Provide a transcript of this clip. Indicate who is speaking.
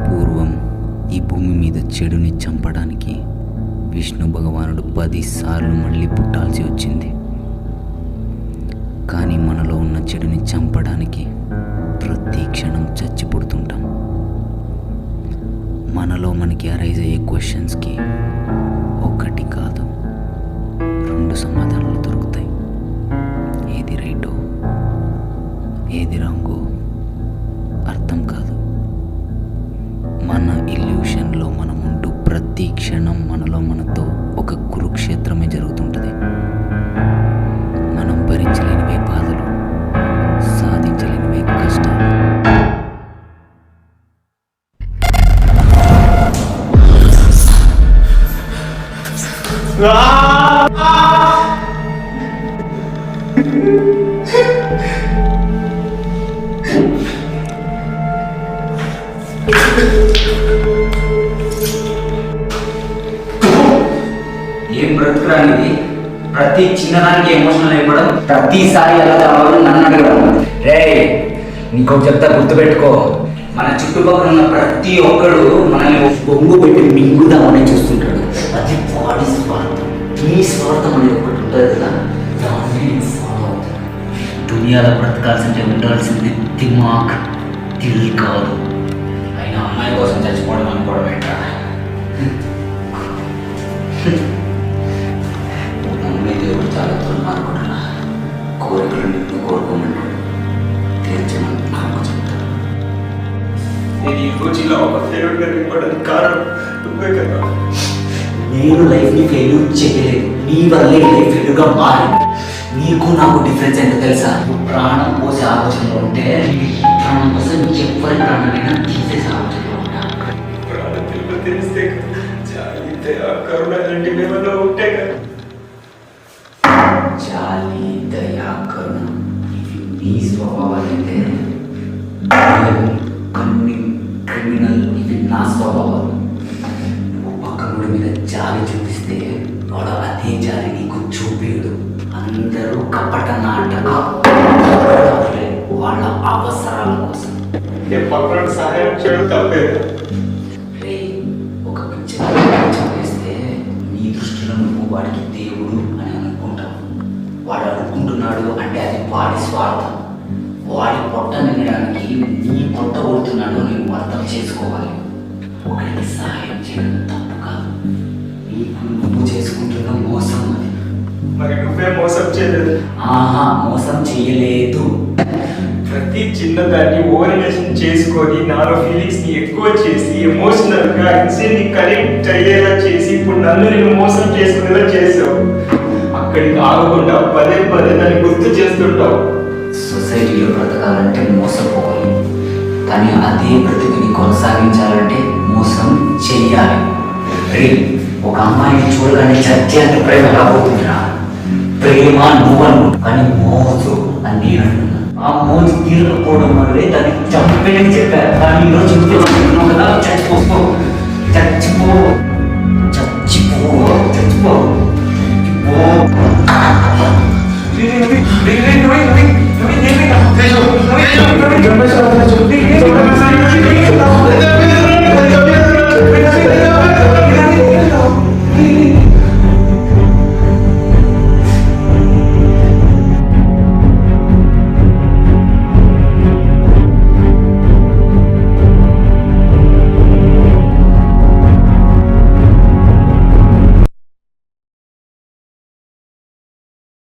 Speaker 1: పూర్వం ఈ భూమి మీద చెడుని చంపడానికి విష్ణు భగవానుడు 10 సార్లు మళ్ళీ పుట్టాల్సి వచ్చింది. కానీ మనలో ఉన్న చెడుని చంపడానికి ప్రతి క్షణం చచ్చి పుడుతుంటాం. మనలో మనకి అరైజ్ అయ్యే క్వశ్చన్స్కి ఒకటి కాదు 2 సమాధానాలు దొరుకుతాయి. ఏది రైటో ఏది రాంగో అర్థం కాదు. మన ఇల్యూషన్లో మనం ఉంటూ ప్రతి క్షణం మనలో మనతో ఒక కురుక్షేత్రమే జరుగుతుంటుంది. మనం భరించలేనివే బాధలు, సాధించలేనివే కష్టాలు.
Speaker 2: ఏం బ్రతుకురానిది? ప్రతి చిన్నదానికి ఎమోషనల్ అయిపోవడం, ప్రతిసారి ఎలా కావాలని నన్ను అడగడం. రే నీకు చెప్తా, గుర్తుపెట్టుకో, మన చుట్టుపక్కల ఉన్న ప్రతి ఒక్కడు మనల్ని బొంగు పెట్టి మింగుదామని చూస్తుంటాడు. అది వాడి స్వార్థం. నీ స్వార్థం అనేది ఒకటి ఉంటుంది కదా, దాన్ని నేను ఫాలో అవుతాను. దునియాలో బ్రతకాల్సింటే ఉండాల్సింది దిమాగ్, దిల్ కాదు. అయినా అమ్మాయి కోసం చచ్చిపోవడం అనుకోవడం ఏంటా? నమ్మే దేవుడు చాలా దుర్మార్గుడున్నా. కోరికలు నిన్ను కోరుకోమన్నాడు, తీర్చమని నాకు చెప్తాడు.
Speaker 3: నేను ఈ రోజులో ఒక ఫెయిల్యూర్గా నింపడానికి కారణం నువ్వే కదా.
Speaker 2: నేను లైఫ్ని ఫెయిల్యూర్ చేయలేదు, నీ వల్లే లైఫ్ ఫెయిల్యూర్గా మారింది. నీకు నాకు డిఫరెన్స్ ఏంటో తెలుసా? నువ్వు ప్రాణం పోసే ఆలోచనలో ఉంటే ప్రాణం కోసం ఎవరి ప్రాణమైనా తీసేసే ఆలోచనలో ఉంటా.
Speaker 3: ప్రాణం తెలుగు తెలిస్తే జాగ్రత్త కరుణ లాంటి మేమలో ఉంటే కదా.
Speaker 2: జాలి, దయ, కరుణ ఇవి నీ స్వభావాలైతే క్రిమినల్ ఇవి నా స్వభావాలు. నువ్వు పక్కనుడి మీద జాలి చూపిస్తే వాడు అదే జాలి నీకు చూపేడు. అందరూ కపట నాటక వాళ్ళ అవసరాల కోసం.
Speaker 3: పక్కన సహాయం చేయడం తప్పే.
Speaker 2: ఒక పిచ్చి వేస్తే నీ దృష్టిలో నువ్వు వాడికి దేవుడు అని అనుకుంటావు. వాడు అనుకుంటున్నాడు అంటే అది వాడి స్వార్థం. వాడి పొట్ట నిండడానికి నీ పొట్ట కొడుతున్నాడు అని నువ్వు అర్థం చేసుకోవాలి. ఒకరికి సహాయం చేయడం తప్పు కాదు, నీకు నువ్వు చేసుకుంటున్న మోసం అది.
Speaker 3: మరి నువ్వే మోసం చేయలేదు.
Speaker 2: మోసం చేయలేదు.
Speaker 3: ప్రతి చిన్నదాన్ని ఓరినేషన్ చేసుకొని నాలో ఫీలింగ్స్ ని ఎక్కువ చేసి ఎమోషనల్ గా ఇన్సిడెంట్ ని కనెక్ట్ అయ్యేలా చేసి ఇప్పుడు నన్ను నేను మోసం చేసుకునేలా చేసావు. అక్కడికి ఆగకుండా పదే పదే దాన్ని గుర్తు చేస్తుంటావు.
Speaker 2: సొసైటీలో బ్రతకాలంటే మోసపోవాలి, కానీ అదే బ్రతుకుని కొనసాగించాలంటే మోసం చెయ్యాలి. ఒక అమ్మాయిని చూడగానే చచ్చేంత ప్రేమ రాబోతుందిరా. ప్రేమ నువ్వను, కానీ మోజు అని నేను అంటున్నా. ఆ మోజు తీరకపోవడం వల్లే దాన్ని చంపిపోయి చెప్పారు. కానీ ఈరోజు కదా చచ్చిపో చచ్చిపో చచ్చిపో చచ్చిపో.